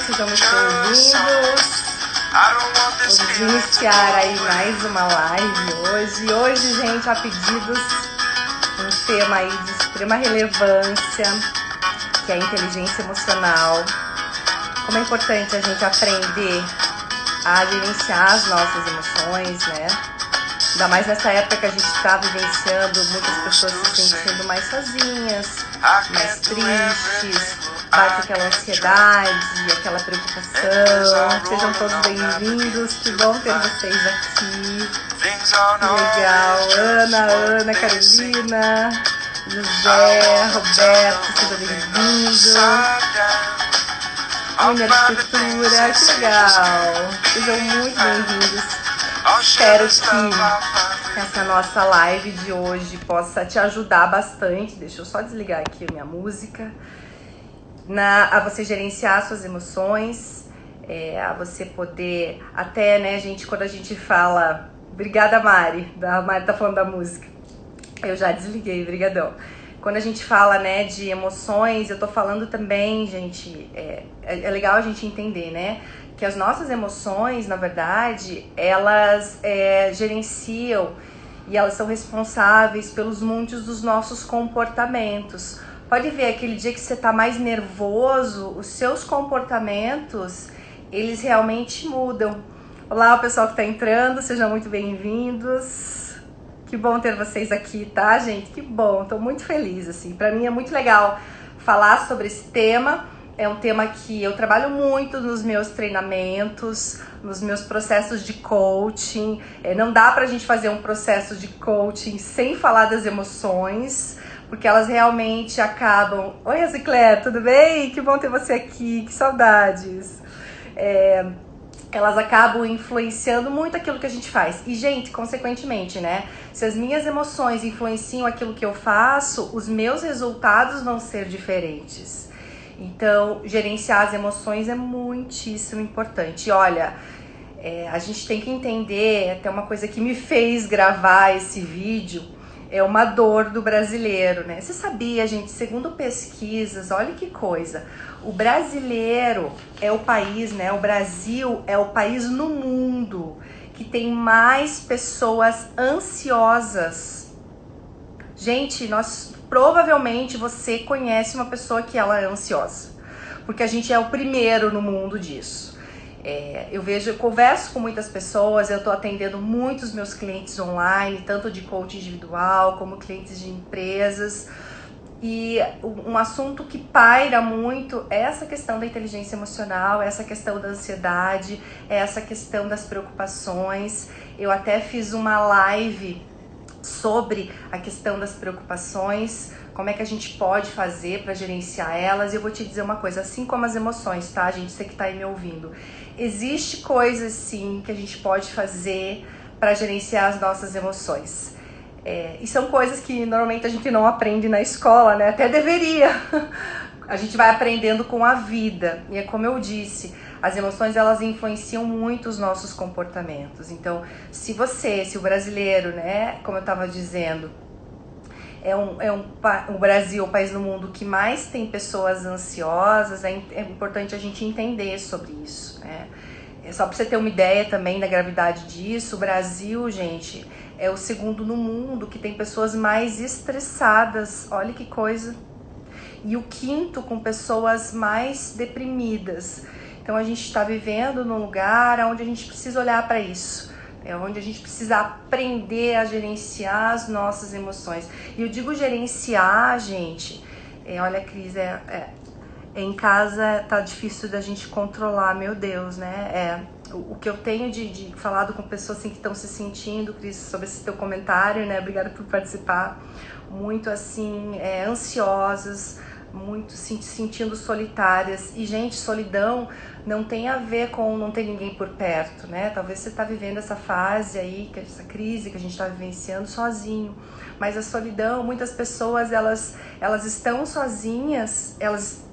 sejam muito bem-vindos. Vamos iniciar aí mais uma live hoje. Hoje, gente, a pedidos, um tema aí de extrema relevância, que é a inteligência emocional. Como é importante a gente aprender a gerenciar as nossas emoções, né? Ainda mais nessa época que a gente está vivenciando, muitas pessoas se sentindo mais sozinhas, mais tristes, bate aquela ansiedade, aquela preocupação. Sejam todos bem-vindos, que bom ter vocês aqui. Que legal, Ana, Carolina, José, Roberto, seja bem-vindo. Minha arquitetura, que legal. Sejam muito bem-vindos. Espero que essa nossa live de hoje possa te ajudar bastante. Deixa eu só desligar aqui a minha música. A você gerenciar suas emoções, a você poder até, né, gente, quando a gente fala... Obrigada, Mari. A Mari tá falando da música. Eu já desliguei, brigadão. Quando a gente fala, né, de emoções, eu tô falando também, gente, é legal a gente entender, né, que as nossas emoções, na verdade, elas gerenciam e elas são responsáveis pelos muitos dos nossos comportamentos. Pode ver, aquele dia que você tá mais nervoso, os seus comportamentos, eles realmente mudam. Olá, o pessoal que tá entrando, sejam muito bem-vindos. Que bom ter vocês aqui, tá, gente? Que bom, tô muito feliz, assim. Pra mim é muito legal falar sobre esse tema. É um tema que eu trabalho muito nos meus treinamentos, nos meus processos de coaching. Não dá pra gente fazer um processo de coaching sem falar das emoções, porque elas realmente acabam... Oi, Rosiclé, tudo bem? Que bom ter você aqui, que saudades. Elas acabam influenciando muito aquilo que a gente faz. E, gente, consequentemente, né? Se as minhas emoções influenciam aquilo que eu faço, os meus resultados vão ser diferentes. Então, gerenciar as emoções é muitíssimo importante. E olha, a gente tem que entender, até uma coisa que me fez gravar esse vídeo, é uma dor do brasileiro, né? Você sabia, gente, segundo pesquisas, olha que coisa, o brasileiro é o país, né? O Brasil é o país no mundo que tem mais pessoas ansiosas. Gente, provavelmente você conhece uma pessoa que ela é ansiosa, porque a gente é o primeiro no mundo disso. Eu converso com muitas pessoas, eu tô atendendo muitos meus clientes online, tanto de coaching individual como clientes de empresas, e um assunto que paira muito é essa questão da inteligência emocional, essa questão da ansiedade, essa questão das preocupações. Eu até fiz uma live sobre a questão das preocupações, como é que a gente pode fazer para gerenciar elas. E eu vou te dizer uma coisa, assim como as emoções, tá, gente? Você que tá aí me ouvindo, existe coisas sim que a gente pode fazer para gerenciar as nossas emoções. E são coisas que normalmente a gente não aprende na escola, né? Até deveria. A gente vai aprendendo com a vida. E é como eu disse, as emoções, elas influenciam muito os nossos comportamentos. Então, se o brasileiro, né, como eu estava dizendo, o Brasil é o país no mundo que mais tem pessoas ansiosas, é importante a gente entender sobre isso, né? Só para você ter uma ideia também da gravidade disso, o Brasil, gente, é o segundo no mundo que tem pessoas mais estressadas. Olha que coisa. E o quinto com pessoas mais deprimidas. Então a gente está vivendo num lugar onde a gente precisa olhar para isso, onde a gente precisa aprender a gerenciar as nossas emoções. E eu digo gerenciar, gente, olha, Cris, em casa tá difícil da gente controlar, meu Deus, né? O que eu tenho de falado com pessoas assim que estão se sentindo, Cris, sobre esse teu comentário, né? Obrigada por participar. Muito assim, ansiosas, muito se sentindo solitárias. E, gente, solidão não tem a ver com não ter ninguém por perto, né? Talvez você tá vivendo essa fase aí, essa crise que a gente tá vivenciando sozinho. Mas a solidão, muitas pessoas, elas estão sozinhas, elas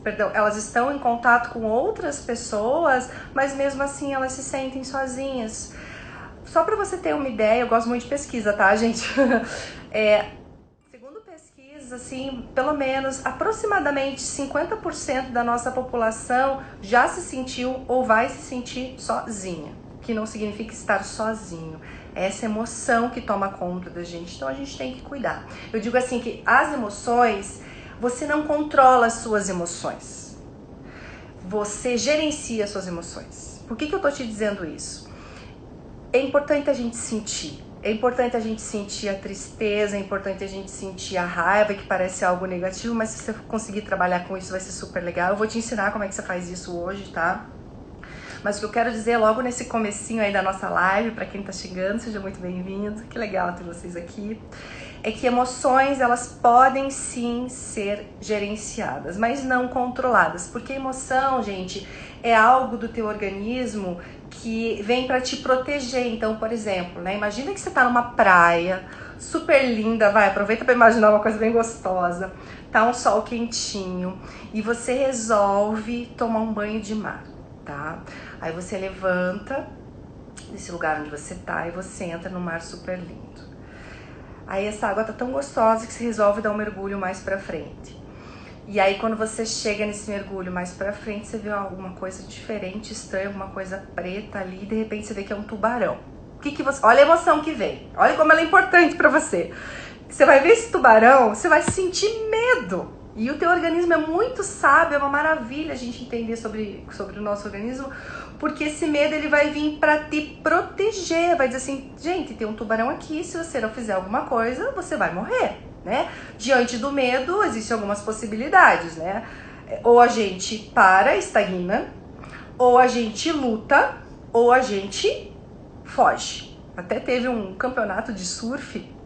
estão em contato com outras pessoas, mas mesmo assim elas se sentem sozinhas. Só para você ter uma ideia, eu gosto muito de pesquisa, tá, gente? Segundo pesquisa, acredito assim, pelo menos aproximadamente 50% da nossa população já se sentiu ou vai se sentir sozinha, que não significa estar sozinho. É essa emoção que toma conta da gente, então a gente tem que cuidar. Eu digo assim que as emoções, você não controla as suas emoções, você gerencia as suas emoções. Por que eu tô te dizendo isso? É importante a gente sentir. É importante a gente sentir a tristeza, é importante a gente sentir a raiva, que parece algo negativo, mas se você conseguir trabalhar com isso vai ser super legal. Eu vou te ensinar como é que você faz isso hoje, tá? Mas o que eu quero dizer logo nesse comecinho aí da nossa live, pra quem tá chegando, seja muito bem-vindo, que legal ter vocês aqui, é que emoções, elas podem sim ser gerenciadas, mas não controladas, porque emoção, gente, é algo do teu organismo que vem para te proteger. Então, por exemplo, né, imagina que você tá numa praia super linda, vai, aproveita para imaginar uma coisa bem gostosa, tá um sol quentinho e você resolve tomar um banho de mar, tá? Aí você levanta desse lugar onde você tá e você entra no mar super lindo. Aí essa água tá tão gostosa que você resolve dar um mergulho mais pra frente. E aí quando você chega nesse mergulho mais pra frente, você vê alguma coisa diferente, estranha, alguma coisa preta ali, e de repente você vê que é um tubarão. Olha a emoção que vem, olha como ela é importante pra você. Você vai ver esse tubarão, você vai sentir medo. E o teu organismo é muito sábio, é uma maravilha a gente entender sobre o nosso organismo, porque esse medo ele vai vir pra te proteger, vai dizer assim, gente, tem um tubarão aqui, se você não fizer alguma coisa, você vai morrer. Né? Diante do medo, existem algumas possibilidades, né? Ou a gente para, estagna, ou a gente luta, ou a gente foge. Até teve um campeonato de surf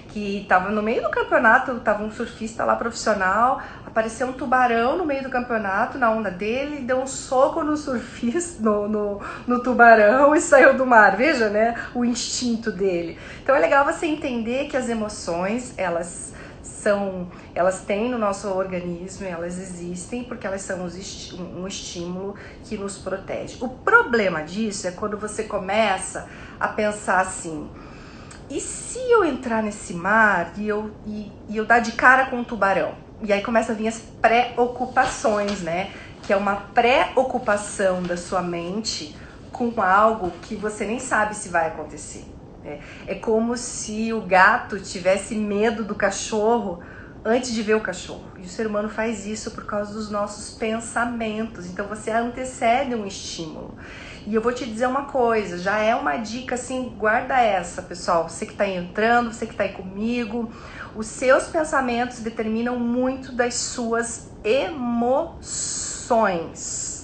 que tava no meio do campeonato, tava um surfista lá profissional, apareceu um tubarão no meio do campeonato, na onda dele, deu um soco no surfista, no tubarão e saiu do mar. Veja, né, o instinto dele. Então é legal você entender que as emoções, elas têm no nosso organismo, elas existem porque elas são um estímulo que nos protege. O problema disso é quando você começa a pensar assim, e se eu entrar nesse mar e eu dar de cara com um tubarão? E aí começa a vir as preocupações, né? Que é uma preocupação da sua mente com algo que você nem sabe se vai acontecer. É como se o gato tivesse medo do cachorro antes de ver o cachorro. E o ser humano faz isso por causa dos nossos pensamentos. Então você antecede um estímulo. E eu vou te dizer uma coisa, já é uma dica assim, guarda essa, pessoal. Você que tá aí entrando, você que tá aí comigo, os seus pensamentos determinam muito das suas emoções.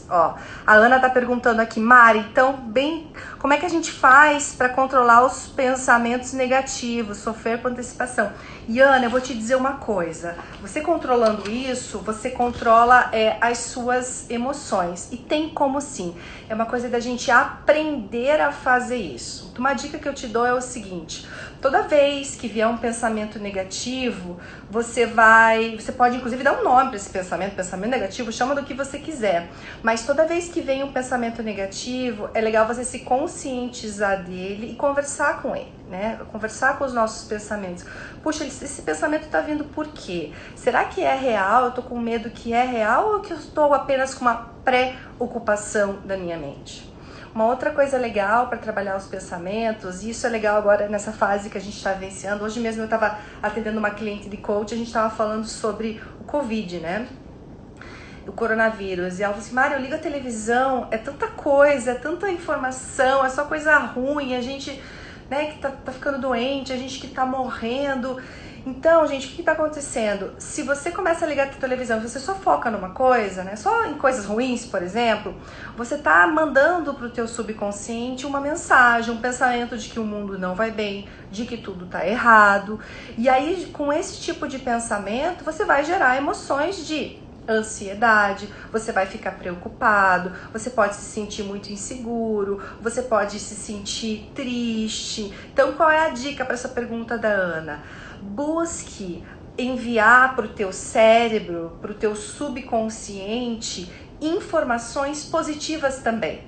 Ó, a Ana tá perguntando aqui, Mari, então, como é que a gente faz para controlar os pensamentos negativos, sofrer com antecipação? E Ana, eu vou te dizer uma coisa, você controlando isso, você controla as suas emoções, e tem como sim, é uma coisa da gente aprender a fazer isso. Uma dica que eu te dou é o seguinte, toda vez que vier um pensamento negativo, você pode inclusive dar um nome para esse pensamento negativo, chama do que você quiser, mas toda vez que vem um pensamento negativo, é legal você se conscientizar dele e conversar com ele, né? Conversar com os nossos pensamentos. Puxa, esse pensamento tá vindo por quê? Será que é real? Eu tô com medo que é real ou que eu estou apenas com uma preocupação da minha mente? Uma outra coisa legal para trabalhar os pensamentos, e isso é legal agora nessa fase que a gente está vivenciando. Hoje mesmo eu estava atendendo uma cliente de coach, a gente estava falando sobre o Covid, né? O coronavírus. E ela falou assim, Mari, eu ligo a televisão, é tanta coisa, é tanta informação, é só coisa ruim, a gente, né, que tá ficando doente, a gente que tá morrendo. Então, gente, o que tá acontecendo? Se você começa a ligar a televisão, se você só foca numa coisa, né, só em coisas ruins, por exemplo, você tá mandando pro teu subconsciente uma mensagem, um pensamento de que o mundo não vai bem, de que tudo tá errado. E aí, com esse tipo de pensamento, você vai gerar emoções de ansiedade, você vai ficar preocupado, você pode se sentir muito inseguro, você pode se sentir triste. Então, qual é a dica para essa pergunta da Ana? Busque enviar para o teu cérebro, para o teu subconsciente, informações positivas também.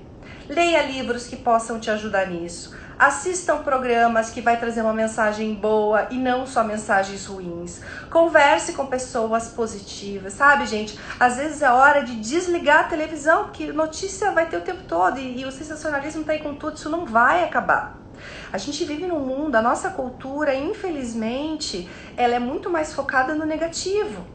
Leia livros que possam te ajudar nisso. Assistam programas que vai trazer uma mensagem boa e não só mensagens ruins. Converse com pessoas positivas, sabe, gente? Às vezes é hora de desligar a televisão, porque notícia vai ter o tempo todo e o sensacionalismo tá aí com tudo, isso não vai acabar. A gente vive num mundo, a nossa cultura, infelizmente, ela é muito mais focada no negativo.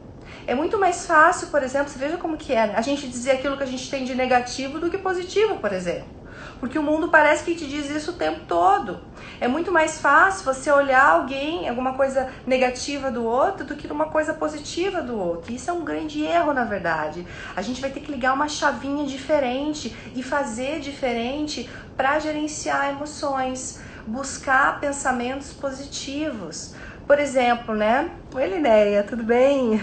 É muito mais fácil, por exemplo, você veja como que é, a gente dizer aquilo que a gente tem de negativo do que positivo, por exemplo. Porque o mundo parece que te diz isso o tempo todo. É muito mais fácil você olhar alguém, alguma coisa negativa do outro, do que uma coisa positiva do outro. Isso é um grande erro, na verdade. A gente vai ter que ligar uma chavinha diferente e fazer diferente para gerenciar emoções, buscar pensamentos positivos. Por exemplo, né? Oi, Linéia, tudo bem?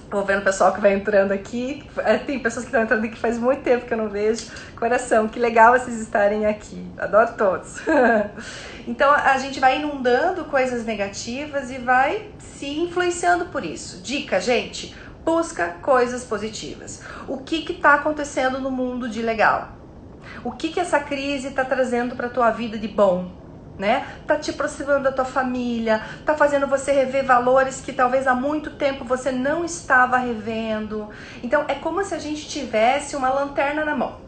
Vou vendo o pessoal que vai entrando aqui. Tem pessoas que estão entrando aqui que faz muito tempo que eu não vejo. Coração, que legal vocês estarem aqui. Adoro todos. Então a gente vai inundando coisas negativas e vai se influenciando por isso. Dica, gente, busca coisas positivas. O que está acontecendo no mundo de legal? O que essa crise está trazendo para a tua vida de bom? Né? Tá te aproximando da tua família, tá fazendo você rever valores que talvez há muito tempo você não estava revendo. Então é como se a gente tivesse uma lanterna na mão.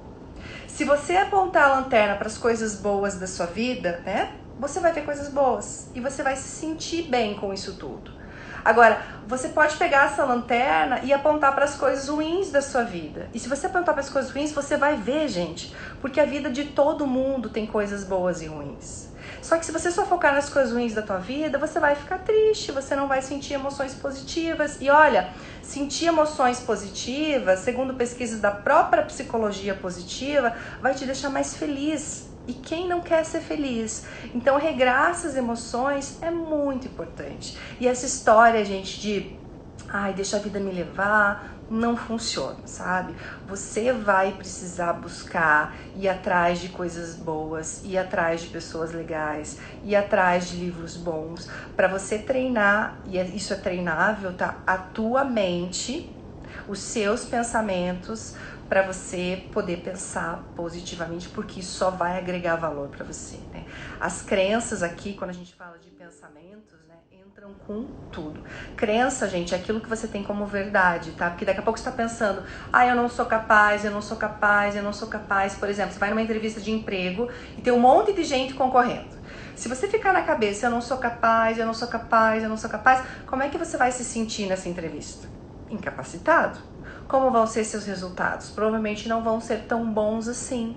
Se você apontar a lanterna para as coisas boas da sua vida, né? Você vai ver coisas boas e você vai se sentir bem com isso tudo. Agora, você pode pegar essa lanterna e apontar para as coisas ruins da sua vida. E se você apontar para as coisas ruins, você vai ver, gente, porque a vida de todo mundo tem coisas boas e ruins. Só que se você só focar nas coisas ruins da tua vida, você vai ficar triste, você não vai sentir emoções positivas. E olha, sentir emoções positivas, segundo pesquisas da própria psicologia positiva, vai te deixar mais feliz. E quem não quer ser feliz? Então, regrar essas emoções é muito importante. E essa história, gente, de ai, deixa a vida me levar, não funciona, sabe? Você vai precisar buscar, ir atrás de coisas boas, ir atrás de pessoas legais, ir atrás de livros bons, para você treinar, e isso é treinável, tá? A tua mente, os seus pensamentos, para você poder pensar positivamente, porque isso só vai agregar valor para você, né? As crenças aqui, quando a gente fala de pensamentos, né, entram com tudo. Crença, gente, é aquilo que você tem como verdade, tá? Porque daqui a pouco você tá pensando, eu não sou capaz, eu não sou capaz, eu não sou capaz. Por exemplo, você vai numa entrevista de emprego e tem um monte de gente concorrendo. Se você ficar na cabeça, eu não sou capaz, eu não sou capaz, eu não sou capaz, como é que você vai se sentir nessa entrevista? Incapacitado. Como vão ser seus resultados? Provavelmente não vão ser tão bons assim.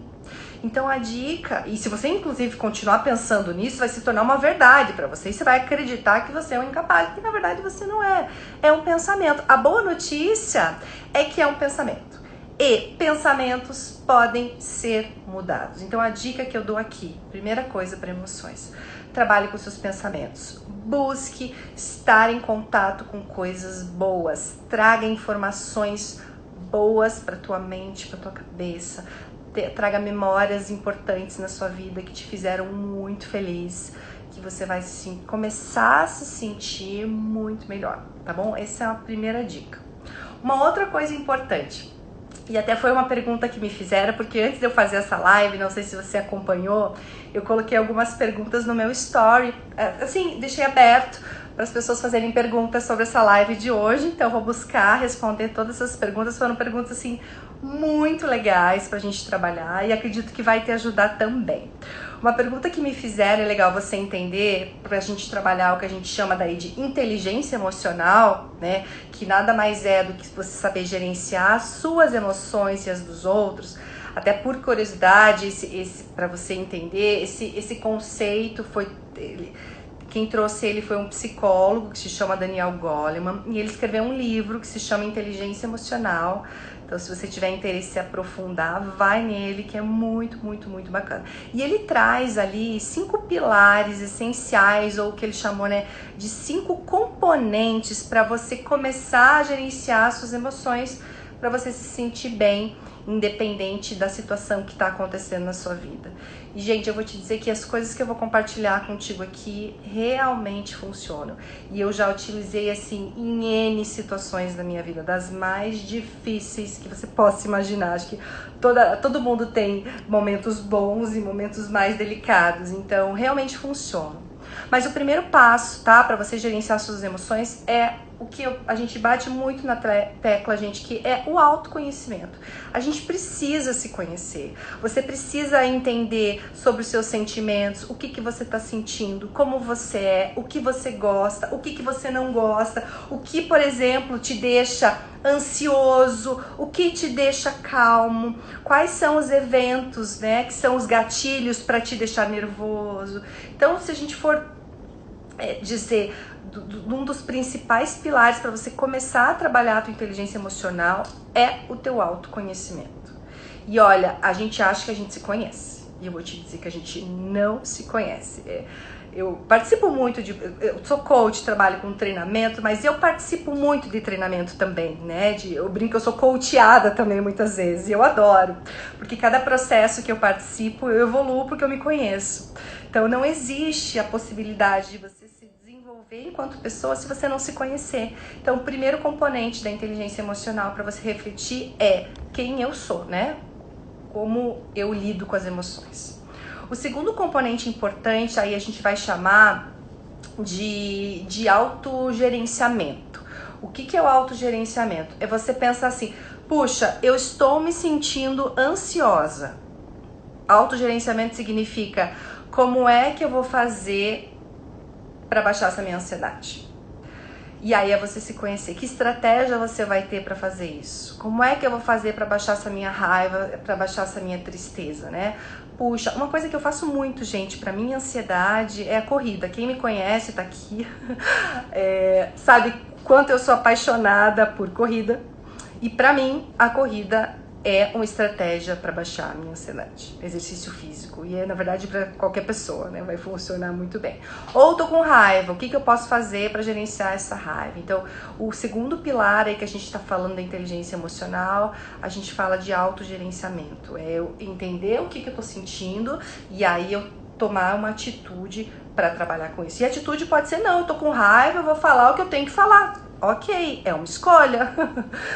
Então a dica, e se você inclusive continuar pensando nisso, vai se tornar uma verdade para você. E você vai acreditar que você é um incapaz, que na verdade você não é. É um pensamento. A boa notícia é que é um pensamento. E pensamentos podem ser mudados. Então a dica que eu dou aqui, primeira coisa para emoções, trabalhe com seus pensamentos. Busque estar em contato com coisas boas. Traga informações boas para tua mente, para tua cabeça. Traga memórias importantes na sua vida que te fizeram muito feliz, que você vai começar a se sentir muito melhor, tá bom? Essa é a primeira dica. Uma outra coisa importante, e até foi uma pergunta que me fizeram, porque antes de eu fazer essa live, não sei se você acompanhou, eu coloquei algumas perguntas no meu story, assim, deixei aberto para as pessoas fazerem perguntas sobre essa live de hoje, então eu vou buscar responder todas essas perguntas. Foram perguntas, assim, muito legais pra gente trabalhar e acredito que vai te ajudar também. Uma pergunta que me fizeram, é legal você entender, pra gente trabalhar o que a gente chama daí de inteligência emocional, né? Que nada mais é do que você saber gerenciar as suas emoções e as dos outros. Até por curiosidade, para você entender, esse conceito foi... Quem trouxe ele foi um psicólogo que se chama Daniel Goleman, e ele escreveu um livro que se chama Inteligência Emocional. Então, se você tiver interesse em se aprofundar, vai nele, que é muito, muito, muito bacana. E ele traz ali 5 pilares essenciais, ou o que ele chamou, né, de 5 componentes para você começar a gerenciar suas emoções para você se sentir bem, independente da situação que está acontecendo na sua vida. E, gente, eu vou te dizer que as coisas que eu vou compartilhar contigo aqui realmente funcionam. E eu já utilizei, assim, em N situações da minha vida, das mais difíceis que você possa imaginar. Acho que todo mundo tem momentos bons e momentos mais delicados, então realmente funciona. Mas o primeiro passo, tá, para você gerenciar suas emoções é o que a gente bate muito na tecla, gente, que é o autoconhecimento. A gente precisa se conhecer. Você precisa entender sobre os seus sentimentos, o que você está sentindo, como você é, o que você gosta, o que você não gosta, o que, por exemplo, te deixa ansioso, o que te deixa calmo, quais são os eventos, né, que são os gatilhos para te deixar nervoso. Então, se a gente for dizer um dos principais pilares para você começar a trabalhar a tua inteligência emocional é o teu autoconhecimento. E olha, a gente acha que a gente se conhece, e eu vou te dizer que a gente não se conhece. Eu participo muito eu sou coach, trabalho com treinamento, mas eu participo muito de treinamento também, né? Eu brinco que eu sou coachada também muitas vezes, e eu adoro, porque cada processo que eu participo, eu evoluo porque eu me conheço. Então não existe a possibilidade de você se desenvolver enquanto pessoa se você não se conhecer. Então o primeiro componente da inteligência emocional para você refletir é quem eu sou, né? Como eu lido com as emoções. O segundo componente importante, aí a gente vai chamar de autogerenciamento. O que é o autogerenciamento? É você pensar assim, puxa, eu estou me sentindo ansiosa. Autogerenciamento significa como é que eu vou fazer para baixar essa minha ansiedade? E aí é você se conhecer. Que estratégia você vai ter para fazer isso? Como é que eu vou fazer para baixar essa minha raiva, para baixar essa minha tristeza, né? Puxa, uma coisa que eu faço muito, gente, para minha ansiedade é a corrida. Quem me conhece tá aqui, sabe quanto eu sou apaixonada por corrida. E para mim, a corrida é uma estratégia para baixar a minha ansiedade. Exercício físico. E é, na verdade, para qualquer pessoa, né? Vai funcionar muito bem. Ou tô com raiva. O que eu posso fazer para gerenciar essa raiva? Então, o segundo pilar aí que a gente está falando da inteligência emocional, a gente fala de autogerenciamento. É eu entender o que eu tô sentindo e aí eu tomar uma atitude para trabalhar com isso. E a atitude pode ser, não, eu tô com raiva, eu vou falar o que eu tenho que falar. Ok, é uma escolha,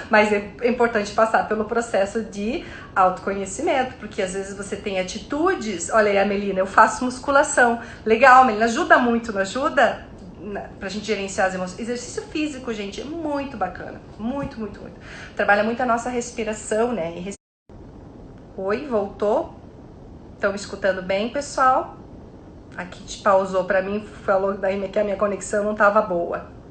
mas é importante passar pelo processo de autoconhecimento, porque às vezes você tem atitudes, olha aí a Melina, eu faço musculação, legal, Melina, ajuda muito, não ajuda? Pra gente gerenciar as emoções. Exercício físico, gente, é muito bacana, muito, muito, muito. Trabalha muito a nossa respiração, né? Oi, voltou? Estão me escutando bem, pessoal? Aqui te pausou pra mim, falou daí que a minha conexão não tava boa.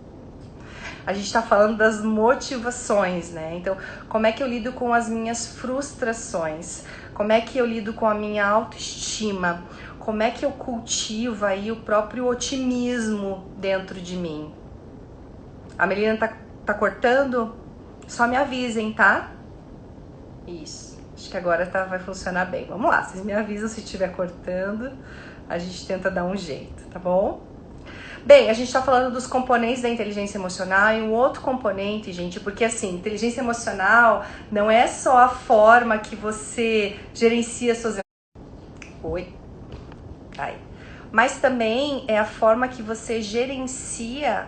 A gente tá falando das motivações, né? Então, como é que eu lido com as minhas frustrações? Como é que eu lido com a minha autoestima? Como é que eu cultivo aí o próprio otimismo dentro de mim? A Melina tá cortando? Só me avisem, tá? Isso. Acho que agora vai funcionar bem. Vamos lá, vocês me avisam se estiver cortando. A gente tenta dar um jeito, tá bom? Bem, a gente tá falando dos componentes da inteligência emocional e um outro componente, gente, porque assim, inteligência emocional não é só a forma que você gerencia suas emoções. Oi. Aí. Mas também é a forma que você gerencia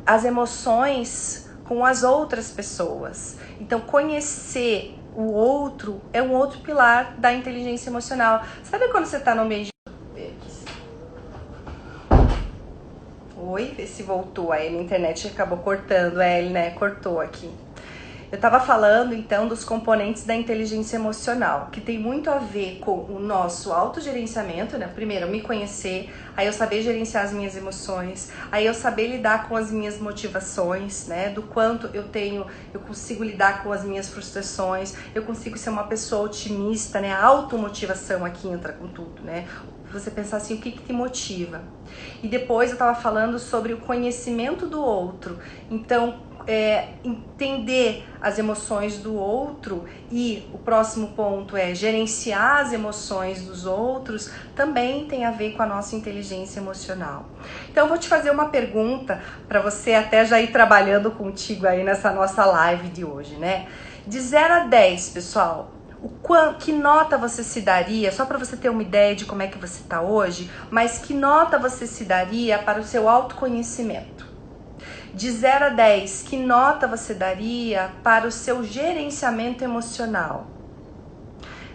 as emoções com as outras pessoas. Então, conhecer o outro é um outro pilar da inteligência emocional. Sabe quando você tá no meio de... Oi, vê se voltou. Aí minha internet acabou cortando, ele, né? Cortou aqui. Eu tava falando, então, dos componentes da inteligência emocional, que tem muito a ver com o nosso autogerenciamento, né? Primeiro, me conhecer, aí eu saber gerenciar as minhas emoções, aí eu saber lidar com as minhas motivações, né? Do quanto eu consigo lidar com as minhas frustrações, eu consigo ser uma pessoa otimista, né? A automotivação aqui entra com tudo, né? Você pensar assim, o que te motiva? E depois eu tava falando sobre o conhecimento do outro. Então, entender as emoções do outro, e o próximo ponto é gerenciar as emoções dos outros, também tem a ver com a nossa inteligência emocional. Então eu vou te fazer uma pergunta para você até já ir trabalhando contigo aí nessa nossa live de hoje, né? De 0 a 10, pessoal, que nota você se daria, só para você ter uma ideia de como é que você está hoje, mas que nota você se daria para o seu autoconhecimento? De 0 a 10, que nota você daria para o seu gerenciamento emocional?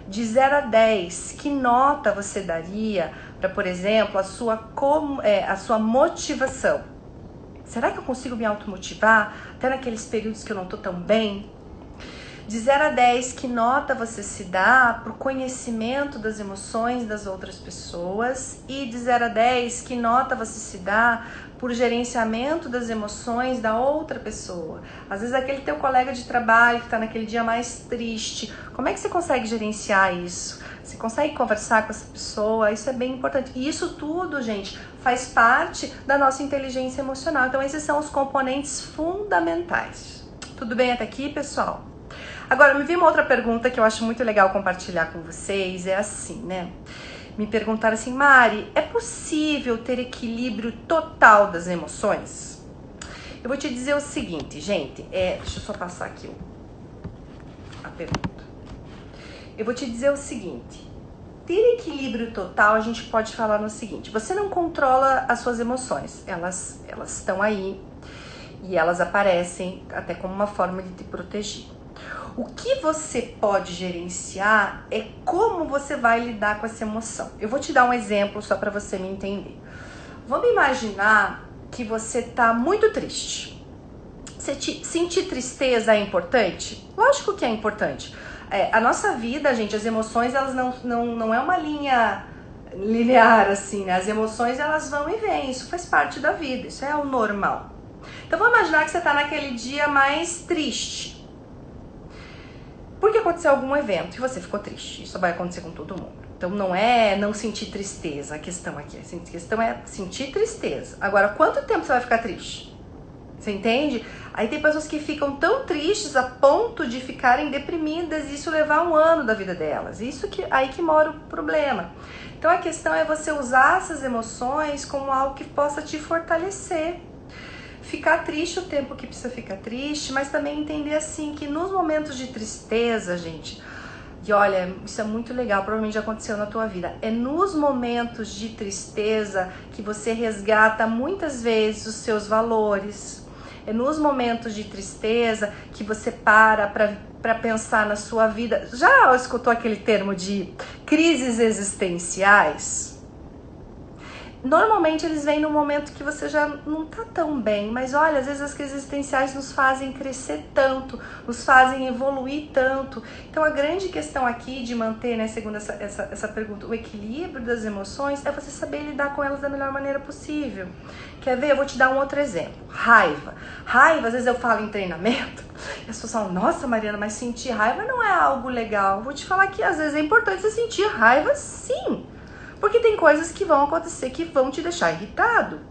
De 0 a 10, que nota você daria para, por exemplo, a sua motivação? Será que eu consigo me automotivar até naqueles períodos que eu não estou tão bem? De 0 a 10, que nota você se dá para o conhecimento das emoções das outras pessoas? E de 0 a 10, que nota você se dá por gerenciamento das emoções da outra pessoa? Às vezes aquele teu colega de trabalho que está naquele dia mais triste, como é que você consegue gerenciar isso? Você consegue conversar com essa pessoa? Isso é bem importante. E isso tudo, gente, faz parte da nossa inteligência emocional. Então esses são os componentes fundamentais. Tudo bem até aqui, pessoal? Agora, me veio uma outra pergunta que eu acho muito legal compartilhar com vocês, é assim, né? Me perguntaram assim, Mari, é possível ter equilíbrio total das emoções? Eu vou te dizer o seguinte, gente, deixa eu só passar aqui a pergunta. Eu vou te dizer o seguinte, ter equilíbrio total, a gente pode falar no seguinte, você não controla as suas emoções, elas estão aí e elas aparecem até como uma forma de te proteger. O que você pode gerenciar é como você vai lidar com essa emoção. Eu vou te dar um exemplo só para você me entender. Vamos imaginar que você tá muito triste. Sentir tristeza é importante? Lógico que é importante. A nossa vida, gente, as emoções, elas não é uma linha linear assim, né? As emoções, elas vão e vêm, isso faz parte da vida, isso é o normal. Então vamos imaginar que você tá naquele dia mais triste. Porque aconteceu algum evento e você ficou triste. Isso vai acontecer com todo mundo. Então não é não sentir tristeza a questão aqui. A questão é sentir tristeza. Agora, quanto tempo você vai ficar triste? Você entende? Aí tem pessoas que ficam tão tristes a ponto de ficarem deprimidas e isso levar um ano da vida delas. Aí que mora o problema. Então a questão é você usar essas emoções como algo que possa te fortalecer. Ficar triste o tempo que precisa ficar triste, mas também entender assim que nos momentos de tristeza, gente, e olha, isso é muito legal, provavelmente já aconteceu na tua vida, é nos momentos de tristeza que você resgata muitas vezes os seus valores, é nos momentos de tristeza que você para pensar na sua vida. Já escutou aquele termo de crises existenciais? Normalmente eles vêm no momento que você já não tá tão bem, mas olha, às vezes as crises existenciais nos fazem crescer tanto, nos fazem evoluir tanto. Então a grande questão aqui de manter, né, segundo essa pergunta, o equilíbrio das emoções é você saber lidar com elas da melhor maneira possível. Quer ver? Eu vou te dar um outro exemplo. Raiva. Raiva, às vezes eu falo em treinamento, e as pessoas falam, nossa Mariana, mas sentir raiva não é algo legal. Eu vou te falar que às vezes é importante você sentir raiva sim. Porque tem coisas que vão acontecer que vão te deixar irritado.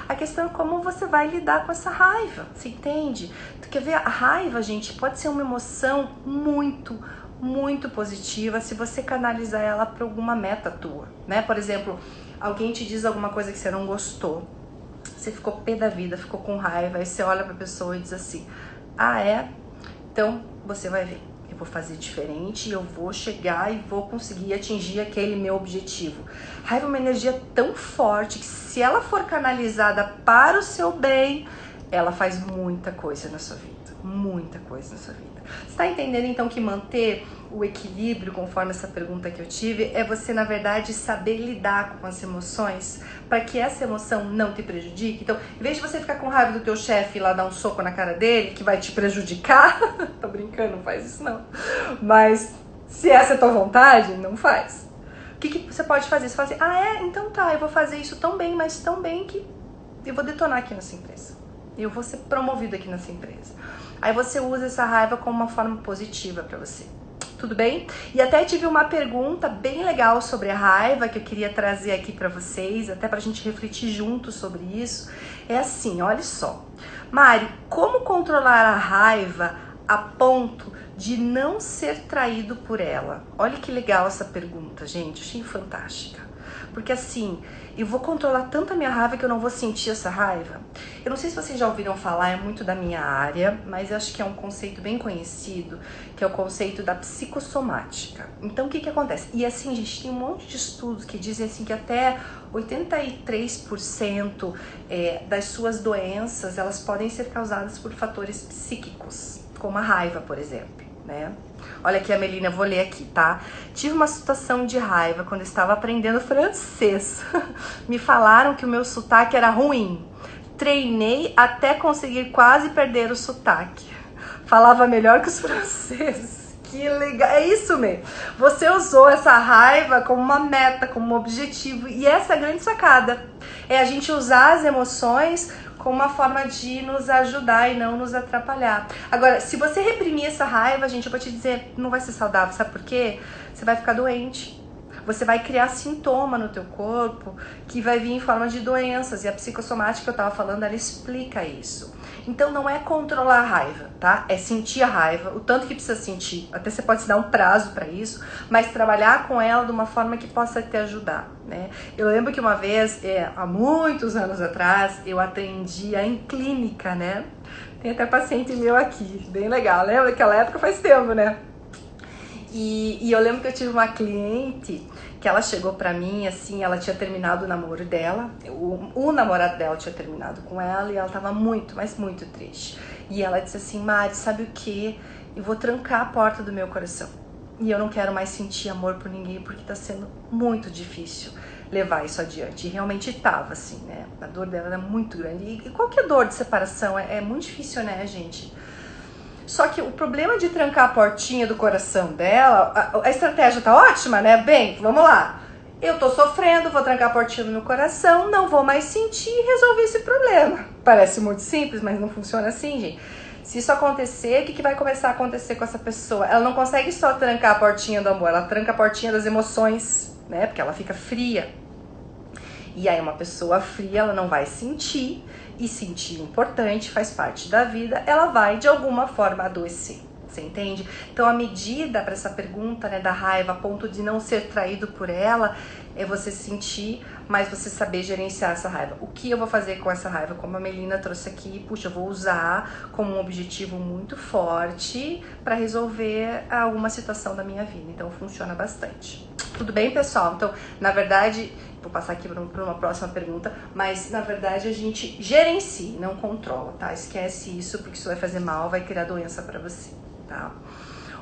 A questão é como você vai lidar com essa raiva, você entende? Tu quer ver? A raiva, gente, pode ser uma emoção muito, muito positiva se você canalizar ela para alguma meta tua, né? Por exemplo, alguém te diz alguma coisa que você não gostou, você ficou pé da vida, ficou com raiva, aí você olha pra pessoa e diz assim, ah é? Então você vai ver. Vou fazer diferente e eu vou chegar e vou conseguir atingir aquele meu objetivo. Raiva é uma energia tão forte que se ela for canalizada para o seu bem, ela faz muita coisa na sua vida. Muita coisa na sua vida. Você tá entendendo então que manter o equilíbrio, conforme essa pergunta que eu tive, é você, na verdade, saber lidar com as emoções para que essa emoção não te prejudique? Então, em vez de você ficar com raiva do teu chefe e lá dar um soco na cara dele, que vai te prejudicar, tô brincando, não faz isso não. Mas, se essa é a tua vontade, não faz. O que você pode fazer? Você fala assim, ah é? Então tá, eu vou fazer isso tão bem, mas tão bem que eu vou detonar aqui nessa empresa. Eu vou ser promovido aqui nessa empresa. Aí você usa essa raiva como uma forma positiva para você. Tudo bem? E até tive uma pergunta bem legal sobre a raiva que eu queria trazer aqui para vocês, até pra gente refletir juntos sobre isso. É assim, olha só. Mari, como controlar a raiva a ponto de não ser traído por ela? Olha que legal essa pergunta, gente. Achei fantástica. Porque assim, eu vou controlar tanto a minha raiva que eu não vou sentir essa raiva. Eu não sei se vocês já ouviram falar, é muito da minha área, mas eu acho que é um conceito bem conhecido, que é o conceito da psicossomática. Então, o que acontece? E assim, gente, tem um monte de estudos que dizem assim que até 83% das suas doenças, elas podem ser causadas por fatores psíquicos, como a raiva, por exemplo, né? Olha aqui a Melina, eu vou ler aqui, tá? Tive uma situação de raiva quando estava aprendendo francês. Me falaram que o meu sotaque era ruim. Treinei até conseguir quase perder o sotaque. Falava melhor que os franceses. Que legal, é isso mesmo. Você usou essa raiva como uma meta, como um objetivo. E essa é a grande sacada. É a gente usar as emoções como uma forma de nos ajudar e não nos atrapalhar. Agora, se você reprimir essa raiva, gente, eu vou te dizer, não vai ser saudável, sabe por quê? Você vai ficar doente. Você vai criar sintoma no teu corpo que vai vir em forma de doenças. E a psicossomática que eu tava falando, ela explica isso. Então não é controlar a raiva, tá? É sentir a raiva, o tanto que precisa sentir. Até você pode se dar um prazo para isso, mas trabalhar com ela de uma forma que possa te ajudar, né? Eu lembro que uma vez, há muitos anos atrás, eu atendia em clínica, né? Tem até paciente meu aqui, bem legal. Lembra daquela época? Faz tempo, né? E eu lembro que eu tive uma cliente que ela chegou pra mim, assim, ela tinha terminado o namoro dela, o namorado dela tinha terminado com ela e ela tava muito, mas muito triste. E ela disse assim, Mari, sabe o que? Eu vou trancar a porta do meu coração. E eu não quero mais sentir amor por ninguém porque tá sendo muito difícil levar isso adiante. E realmente tava, assim, né? A dor dela era muito grande. E qualquer dor de separação é muito difícil, né, gente? Só que o problema de trancar a portinha do coração dela, a estratégia tá ótima, né? Bem, vamos lá. Eu tô sofrendo, vou trancar a portinha do meu coração, não vou mais sentir e resolver esse problema. Parece muito simples, mas não funciona assim, gente. Se isso acontecer, o que vai começar a acontecer com essa pessoa? Ela não consegue só trancar a portinha do amor, ela tranca a portinha das emoções, né? Porque ela fica fria. E aí uma pessoa fria, ela não vai sentir, e sentir importante, faz parte da vida, ela vai de alguma forma adoecer, você entende? Então a medida para essa pergunta, né, da raiva, a ponto de não ser traído por ela, é você sentir, mas você saber gerenciar essa raiva. O que eu vou fazer com essa raiva? Como a Melina trouxe aqui, puxa, eu vou usar como um objetivo muito forte para resolver alguma situação da minha vida, então funciona bastante. Tudo bem, pessoal? Então, na verdade, vou passar aqui para uma próxima pergunta, mas na verdade a gente gerencia, não controla, tá? Esquece isso, porque isso vai fazer mal, vai criar doença para você, tá?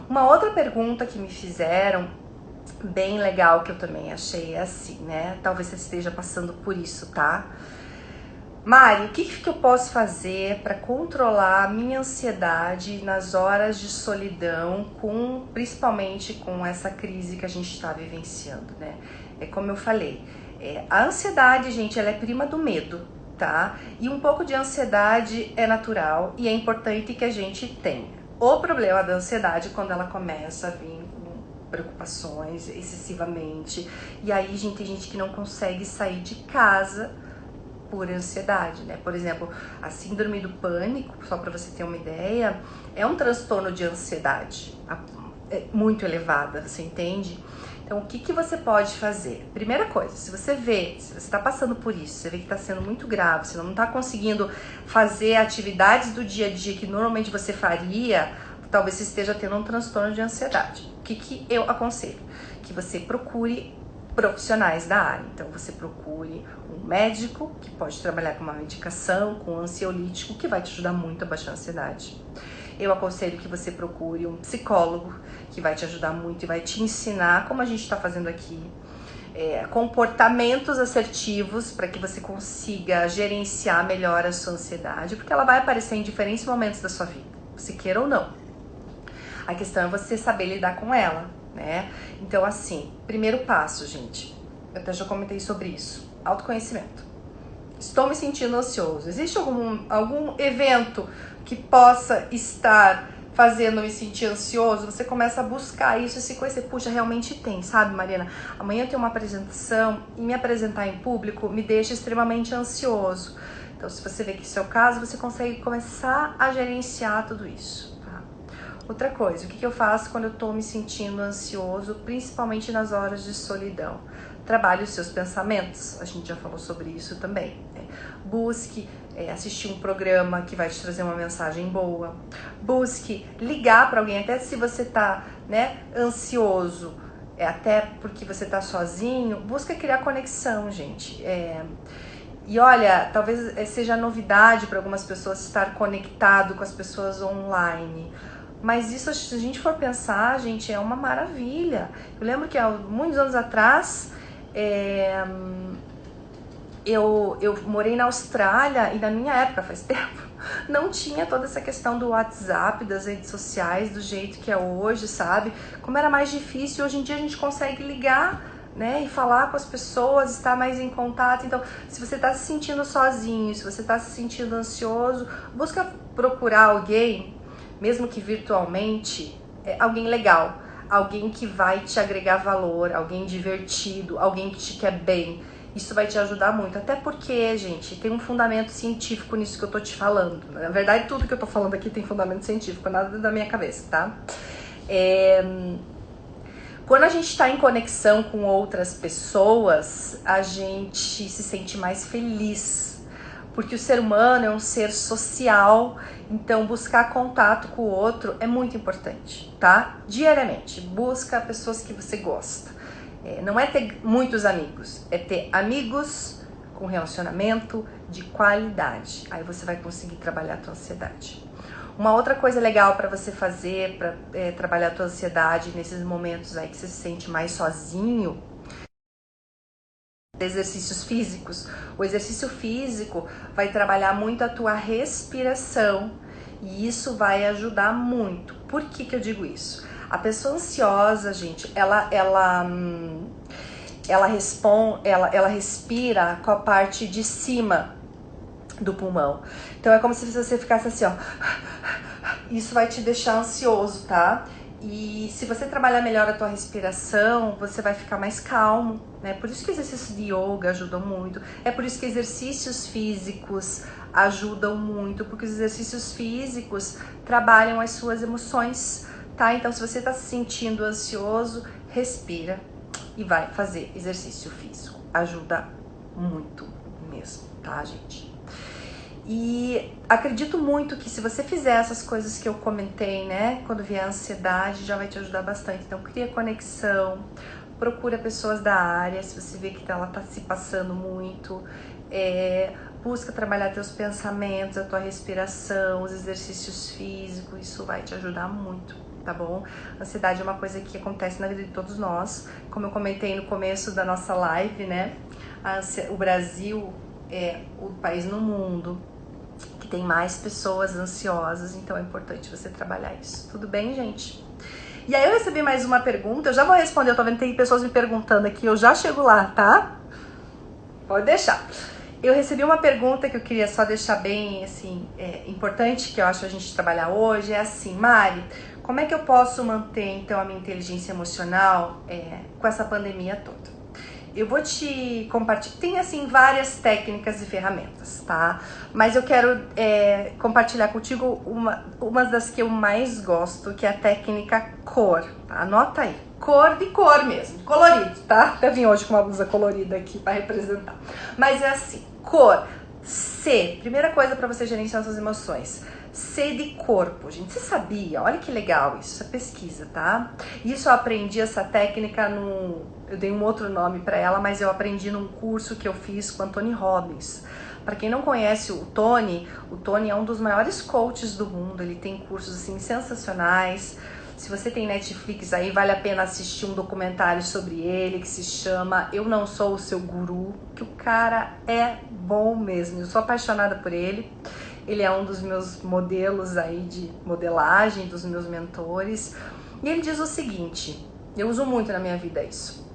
Uma outra pergunta que me fizeram, bem legal, que eu também achei é assim, né? Talvez você esteja passando por isso, tá? Mari, o que eu posso fazer para controlar a minha ansiedade nas horas de solidão, principalmente com essa crise que a gente está vivenciando, né? É como eu falei, a ansiedade, gente, ela é prima do medo, tá? E um pouco de ansiedade é natural e é importante que a gente tenha. O problema da ansiedade é quando ela começa a vir com preocupações excessivamente. E aí, gente, tem gente que não consegue sair de casa por ansiedade, né? Por exemplo, a síndrome do pânico, só para você ter uma ideia, é um transtorno de ansiedade muito elevada, você entende? Então, o que você pode fazer? Primeira coisa, se você está passando por isso, você vê que está sendo muito grave, você não está conseguindo fazer atividades do dia a dia que normalmente você faria, talvez você esteja tendo um transtorno de ansiedade. O que eu aconselho? Que você procure profissionais da área. Então, você procure um médico que pode trabalhar com uma medicação, com um ansiolítico, que vai te ajudar muito a baixar a ansiedade. Eu aconselho que você procure um psicólogo que vai te ajudar muito e vai te ensinar, como a gente está fazendo aqui, comportamentos assertivos para que você consiga gerenciar melhor a sua ansiedade, porque ela vai aparecer em diferentes momentos da sua vida, se queira ou não. A questão é você saber lidar com ela, né? Então, assim, primeiro passo, gente, eu até já comentei sobre isso, autoconhecimento. Estou me sentindo ansioso. Existe algum evento que possa estar fazendo me sentir ansioso, você começa a buscar isso e se conhecer. Puxa, realmente tem, sabe, Mariana? Amanhã eu tenho uma apresentação e me apresentar em público me deixa extremamente ansioso. Então, se você vê que isso é o caso, você consegue começar a gerenciar tudo isso, tá? Outra coisa, o que eu faço quando eu tô me sentindo ansioso, principalmente nas horas de solidão? Trabalhe os seus pensamentos, a gente já falou sobre isso também, né? Busque assistir um programa que vai te trazer uma mensagem boa. Busque ligar para alguém, até se você tá, né, ansioso, até porque você tá sozinho, busca criar conexão, gente. E olha, talvez seja novidade para algumas pessoas estar conectado com as pessoas online. Mas isso, se a gente for pensar, gente, é uma maravilha. Eu lembro que há muitos anos atrás, eu morei na Austrália e na minha época, faz tempo, não tinha toda essa questão do WhatsApp, das redes sociais, do jeito que é hoje, sabe? Como era mais difícil, hoje em dia a gente consegue ligar, né, e falar com as pessoas, estar mais em contato. Então, se você está se sentindo sozinho, se você está se sentindo ansioso, busca procurar alguém, mesmo que virtualmente, alguém legal, alguém que vai te agregar valor, alguém divertido, alguém que te quer bem. Isso vai te ajudar muito, até porque, gente, tem um fundamento científico nisso que eu tô te falando. Na verdade, tudo que eu tô falando aqui tem fundamento científico, nada da minha cabeça, tá? Quando a gente tá em conexão com outras pessoas, a gente se sente mais feliz, porque o ser humano é um ser social, então buscar contato com o outro é muito importante, tá? Diariamente, busca pessoas que você gosta. Não é ter muitos amigos, é ter amigos com relacionamento de qualidade. Aí você vai conseguir trabalhar a tua ansiedade. Uma outra coisa legal para você fazer, para trabalhar a tua ansiedade nesses momentos aí que você se sente mais sozinho, exercícios físicos. O exercício físico vai trabalhar muito a tua respiração e isso vai ajudar muito. Por que que eu digo isso? A pessoa ansiosa, gente, ela respira com a parte de cima do pulmão. Então é como se você ficasse assim, ó. Isso vai te deixar ansioso, tá? E se você trabalhar melhor a tua respiração, você vai ficar mais calmo, né? Por isso que exercícios de yoga ajudam muito. É por isso que exercícios físicos ajudam muito, porque os exercícios físicos trabalham as suas emoções, tá? Então, se você tá se sentindo ansioso, respira e vai fazer exercício físico. Ajuda muito mesmo, tá, gente? E acredito muito que se você fizer essas coisas que eu comentei, né? Quando vier a ansiedade, já vai te ajudar bastante. Então, cria conexão, procura pessoas da área, se você vê que ela tá se passando muito. Busca trabalhar teus pensamentos, a tua respiração, os exercícios físicos, isso vai te ajudar muito, tá bom? Ansiedade é uma coisa que acontece na vida de todos nós. Como eu comentei no começo da nossa live, né? O Brasil é o país no mundo que tem mais pessoas ansiosas, então é importante você trabalhar isso. Tudo bem, gente? E aí eu recebi mais uma pergunta, eu já vou responder, eu tô vendo que tem pessoas me perguntando aqui, eu já chego lá, tá? Pode deixar. Eu recebi uma pergunta que eu queria só deixar bem, assim, importante, que eu acho a gente trabalhar hoje, é assim: Mari, como é que eu posso manter, então, a minha inteligência emocional com essa pandemia toda? Eu vou te compartilhar, tem, assim, várias técnicas e ferramentas, tá? Mas eu quero compartilhar contigo uma das que eu mais gosto, que é a técnica cor, tá? Anota aí. Cor de cor mesmo, colorido, tá? Até vim hoje com uma blusa colorida aqui pra representar. Mas é assim, cor, C, primeira coisa pra você gerenciar suas emoções. C de corpo, gente, você sabia? Olha que legal isso, essa pesquisa, tá? Isso eu aprendi, essa técnica, eu dei um outro nome pra ela, mas eu aprendi num curso que eu fiz com Anthony Robbins. Para quem não conhece o Tony é um dos maiores coaches do mundo, ele tem cursos assim sensacionais. Se você tem Netflix aí, vale a pena assistir um documentário sobre ele que se chama Eu Não Sou o Seu Guru, que o cara é bom mesmo. Eu sou apaixonada por ele. Ele é um dos meus modelos aí de modelagem, dos meus mentores. E ele diz o seguinte, eu uso muito na minha vida isso: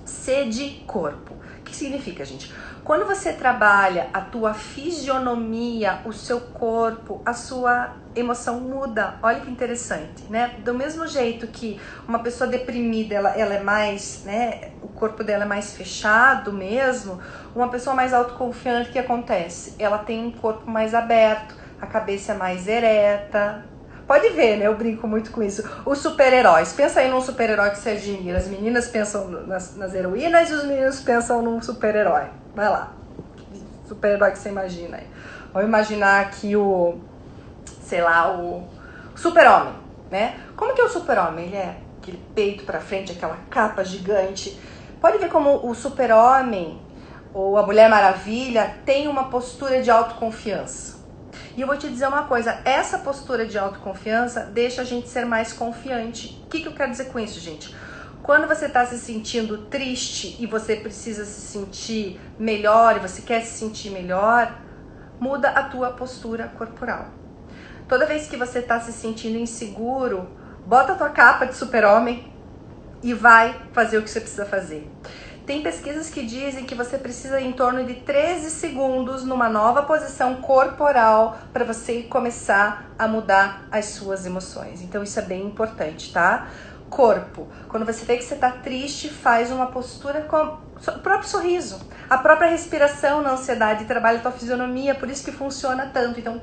C de corpo. O que que significa, gente? Quando você trabalha a tua fisionomia, o seu corpo, a sua emoção muda. Olha que interessante, né? Do mesmo jeito que uma pessoa deprimida, ela é mais, né? O corpo dela é mais fechado mesmo. Uma pessoa mais autoconfiante, o que acontece? Ela tem um corpo mais aberto, a cabeça é mais ereta. Pode ver, né? Eu brinco muito com isso. Os super-heróis. Pensa aí num super-herói que você admira. As meninas pensam nas heroínas e os meninos pensam num super-herói. Vai lá. Super-herói que você imagina aí. Vamos imaginar aqui o, sei lá, o super-homem, né? Como que é o super-homem? Ele é aquele peito pra frente, aquela capa gigante. Pode ver como o super-homem ou a Mulher Maravilha tem uma postura de autoconfiança. E eu vou te dizer uma coisa, essa postura de autoconfiança deixa a gente ser mais confiante. O que eu quero dizer com isso, gente? Quando você está se sentindo triste e você precisa se sentir melhor e você quer se sentir melhor, muda a tua postura corporal. Toda vez que você está se sentindo inseguro, bota a tua capa de super-homem e vai fazer o que você precisa fazer. Tem pesquisas que dizem que você precisa em torno de 13 segundos numa nova posição corporal para você começar a mudar as suas emoções. Então isso é bem importante, tá? Corpo. Quando você vê que você tá triste, faz uma postura com o próprio sorriso. A própria respiração na ansiedade trabalha a tua fisionomia, por isso que funciona tanto. Então,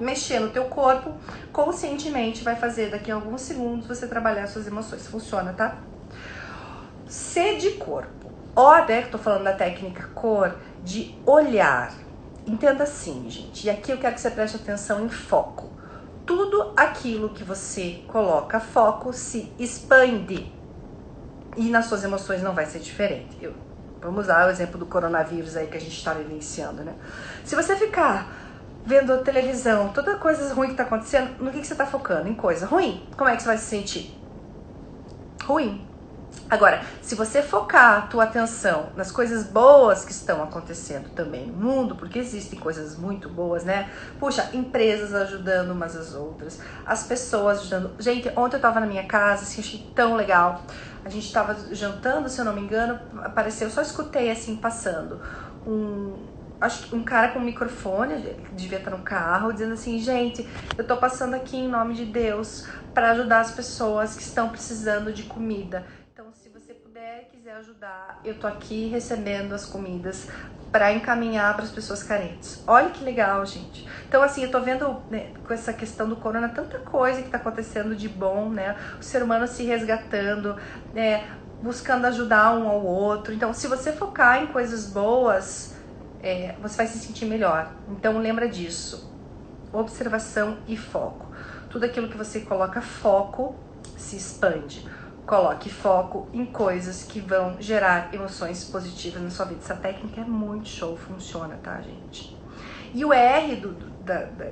mexer no teu corpo conscientemente vai fazer daqui a alguns segundos você trabalhar as suas emoções. Funciona, tá? C de corpo. Né, que tô falando da técnica cor, de olhar. Entenda assim, gente. E aqui eu quero que você preste atenção em foco. Tudo aquilo que você coloca foco se expande. E nas suas emoções não vai ser diferente. Vamos usar o exemplo do coronavírus aí que a gente está vivenciando, né? Se você ficar vendo a televisão, toda coisa ruim que tá acontecendo, no que você tá focando? Em coisa ruim? Como é que você vai se sentir? Ruim. Agora, se você focar a tua atenção nas coisas boas que estão acontecendo também no mundo, porque existem coisas muito boas, né? Puxa, empresas ajudando umas às outras, as pessoas ajudando. Gente, ontem eu tava na minha casa, assim, achei tão legal. A gente tava jantando, se eu não me engano, apareceu, eu só escutei assim, passando, acho que um cara com um microfone, devia estar no carro, dizendo assim, gente, eu tô passando aqui em nome de Deus para ajudar as pessoas que estão precisando de comida. Quiser ajudar, eu tô aqui recebendo as comidas para encaminhar para as pessoas carentes. Olha que legal, gente. Então, assim, eu tô vendo, né, com essa questão do corona, tanta coisa que tá acontecendo de bom, né? O ser humano se resgatando, né, buscando ajudar um ao outro. Então, se você focar em coisas boas, você vai se sentir melhor. Então, lembra disso. Observação e foco. Tudo aquilo que você coloca foco se expande. Coloque foco em coisas que vão gerar emoções positivas na sua vida. Essa técnica é muito show, funciona, tá, gente? E o R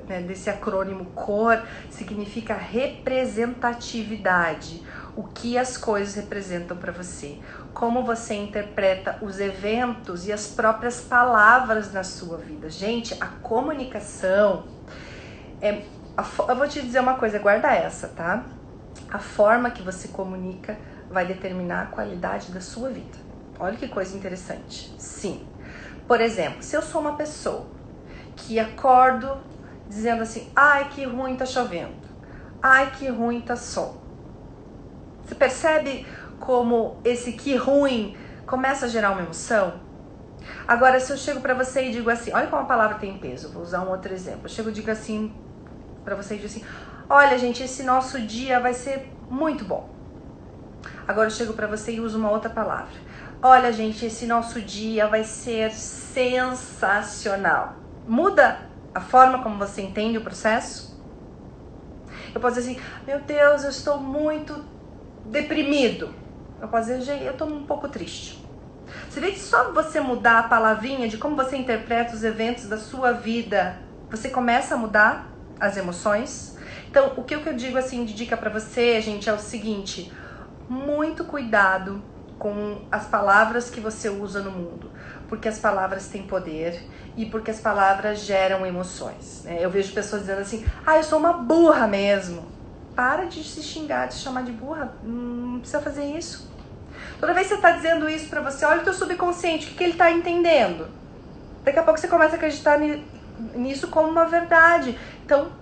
né, desse acrônimo COR significa representatividade. O que as coisas representam para você. Como você interpreta os eventos e as próprias palavras na sua vida. Gente, a comunicação eu vou te dizer uma coisa, guarda essa, tá? A forma que você comunica vai determinar a qualidade da sua vida. Olha que coisa interessante. Sim. Por exemplo, se eu sou uma pessoa que acordo dizendo assim, ai que ruim tá chovendo, ai que ruim tá sol. Você percebe como esse que ruim começa a gerar uma emoção? Agora, se eu chego pra você e digo assim, olha como a palavra tem peso, vou usar um outro exemplo. Eu chego e digo assim pra você e digo assim, olha, gente, esse nosso dia vai ser muito bom. Agora eu chego pra você e uso uma outra palavra. Olha, gente, esse nosso dia vai ser sensacional. Muda a forma como você entende o processo? Eu posso dizer assim, meu Deus, eu estou muito deprimido. Eu posso dizer, gente, eu estou um pouco triste. Você vê que só você mudar a palavrinha de como você interpreta os eventos da sua vida, você começa a mudar as emoções? Então, o que eu digo assim de dica pra você, gente, é o seguinte, muito cuidado com as palavras que você usa no mundo, porque as palavras têm poder e porque as palavras geram emoções, né? Eu vejo pessoas dizendo assim, eu sou uma burra mesmo. Para de se xingar, de se chamar de burra, não precisa fazer isso. Toda vez que você tá dizendo isso pra você, olha o teu subconsciente, o que ele tá entendendo? Daqui a pouco você começa a acreditar nisso como uma verdade. Então,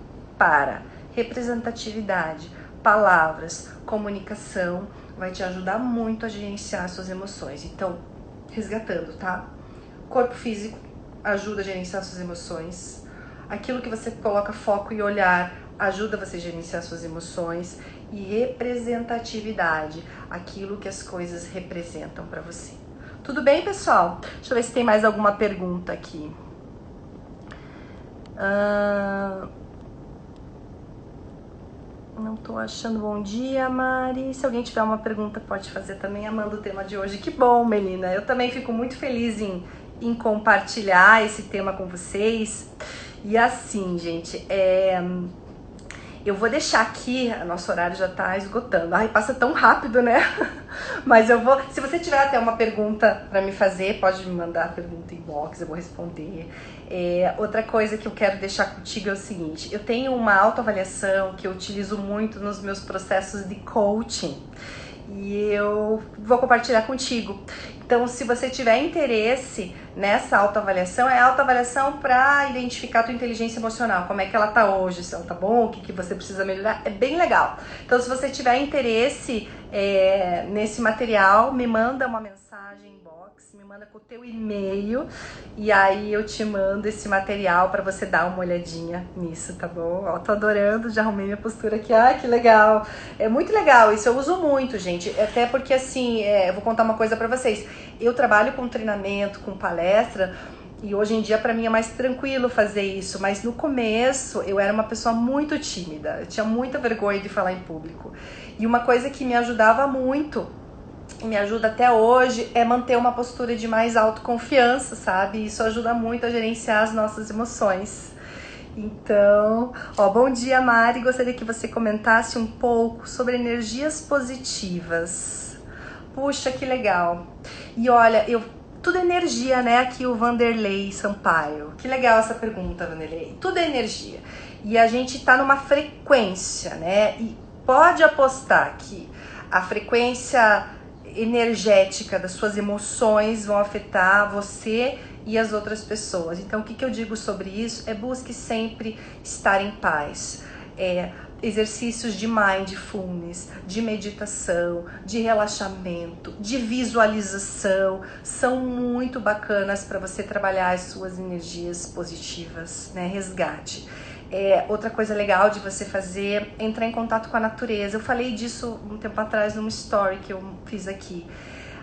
representatividade, palavras, comunicação, vai te ajudar muito a gerenciar suas emoções. Então, resgatando, tá? Corpo físico ajuda a gerenciar suas emoções. Aquilo que você coloca foco e olhar ajuda você a gerenciar suas emoções. E representatividade, aquilo que as coisas representam para você. Tudo bem, pessoal? Deixa eu ver se tem mais alguma pergunta aqui. Não tô achando. Bom dia, Mari. Se alguém tiver uma pergunta, pode fazer também, amando o tema de hoje. Que bom, Melina. Eu também fico muito feliz em compartilhar esse tema com vocês. E assim, gente, eu vou deixar aqui, nosso horário já tá esgotando. Ai, passa tão rápido, né? Mas eu vou... Se você tiver até uma pergunta pra me fazer, pode me mandar a pergunta em inbox, eu vou responder. Outra coisa que eu quero deixar contigo é o seguinte. Eu tenho uma autoavaliação que eu utilizo muito nos meus processos de coaching. E eu vou compartilhar contigo. Então, se você tiver interesse nessa autoavaliação, é autoavaliação para identificar a tua inteligência emocional, como é que ela tá hoje, se ela tá bom, o que você precisa melhorar, é bem legal. Então, se você tiver interesse nesse material, me manda uma mensagem inbox, me manda com o teu e-mail e aí eu te mando esse material para você dar uma olhadinha nisso, tá bom? Ó, tô adorando, já arrumei minha postura aqui, que legal. É muito legal, isso eu uso muito, gente, até porque assim, eu vou contar uma coisa para vocês. Eu trabalho com treinamento, com palestra, e hoje em dia para mim é mais tranquilo fazer isso, mas no começo eu era uma pessoa muito tímida, eu tinha muita vergonha de falar em público. E uma coisa que me ajudava muito, e me ajuda até hoje, é manter uma postura de mais autoconfiança, sabe? Isso ajuda muito a gerenciar as nossas emoções. Então, bom dia, Mari, gostaria que você comentasse um pouco sobre energias positivas. Puxa, que legal. E olha, tudo é energia, né? Aqui o Vanderlei Sampaio. Que legal essa pergunta, Vanderlei. Tudo é energia. E a gente tá numa frequência, né? E pode apostar que a frequência energética das suas emoções vão afetar você e as outras pessoas. Então, o que eu digo sobre isso? Busque sempre estar em paz. Exercícios de mindfulness, de meditação, de relaxamento, de visualização são muito bacanas para você trabalhar as suas energias positivas, né? Resgate. Outra coisa legal de você fazer é entrar em contato com a natureza. Eu falei disso um tempo atrás numa story que eu fiz aqui.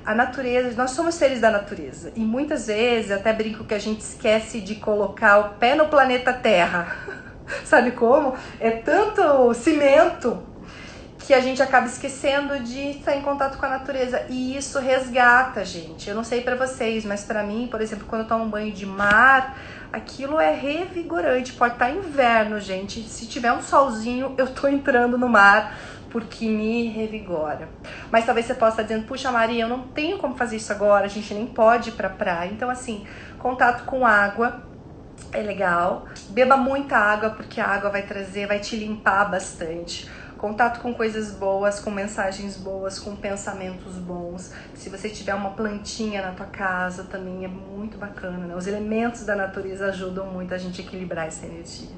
A natureza, nós somos seres da natureza e muitas vezes eu até brinco que a gente esquece de colocar o pé no planeta Terra. Sabe como? É tanto cimento que a gente acaba esquecendo de estar em contato com a natureza. E isso resgata a gente. Eu não sei pra vocês, mas pra mim, por exemplo, quando eu tomo um banho de mar, aquilo é revigorante. Pode estar inverno, gente. Se tiver um solzinho, eu tô entrando no mar porque me revigora. Mas talvez você possa estar dizendo, puxa, Maria, eu não tenho como fazer isso agora, a gente nem pode ir pra praia. Então, assim, contato com água é legal. Beba muita água, porque a água vai te limpar bastante. Contato com coisas boas, com mensagens boas, com pensamentos bons. Se você tiver uma plantinha na tua casa, também é muito bacana, né? Os elementos da natureza ajudam muito a gente a equilibrar essa energia.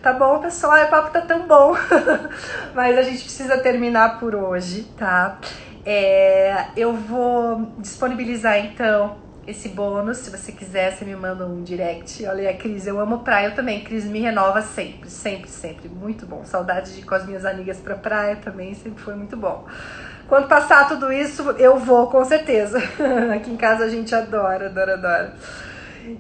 Tá bom, pessoal? O papo tá tão bom. Mas a gente precisa terminar por hoje, tá? Eu vou disponibilizar, então, esse bônus. Se você quiser, você me manda um direct. Olha, a Cris, eu amo praia, eu também. Cris me renova sempre, sempre, sempre. Muito bom. Saudade de ir com as minhas amigas pra praia também, sempre foi muito bom. Quando passar tudo isso, eu vou, com certeza. Aqui em casa a gente adora, adora, adora.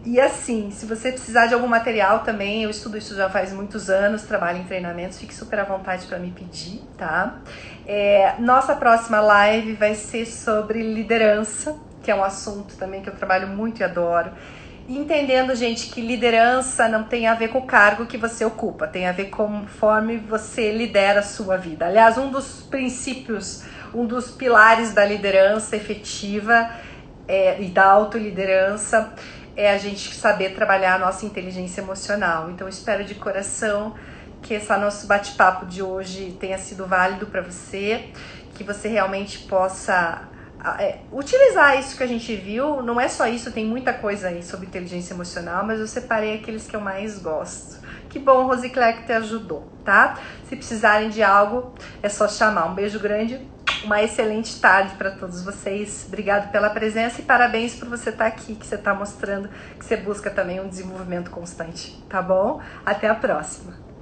E assim, se você precisar de algum material também, eu estudo isso já faz muitos anos, trabalho em treinamentos, fique super à vontade para me pedir, tá? Nossa próxima live vai ser sobre liderança, que é um assunto também que eu trabalho muito e adoro. E entendendo, gente, que liderança não tem a ver com o cargo que você ocupa, tem a ver com conforme você lidera a sua vida. Aliás, um dos princípios, um dos pilares da liderança efetiva e da autoliderança é a gente saber trabalhar a nossa inteligência emocional. Então, eu espero de coração que esse nosso bate-papo de hoje tenha sido válido para você, que você realmente possa utilizar isso que a gente viu. Não é só isso, tem muita coisa aí sobre inteligência emocional, mas eu separei aqueles que eu mais gosto. Que bom, Rosicléia, que te ajudou, tá? Se precisarem de algo, é só chamar. Um beijo grande, uma excelente tarde para todos vocês. Obrigado pela presença e parabéns por você estar aqui, que você está mostrando que você busca também um desenvolvimento constante, tá bom? Até a próxima.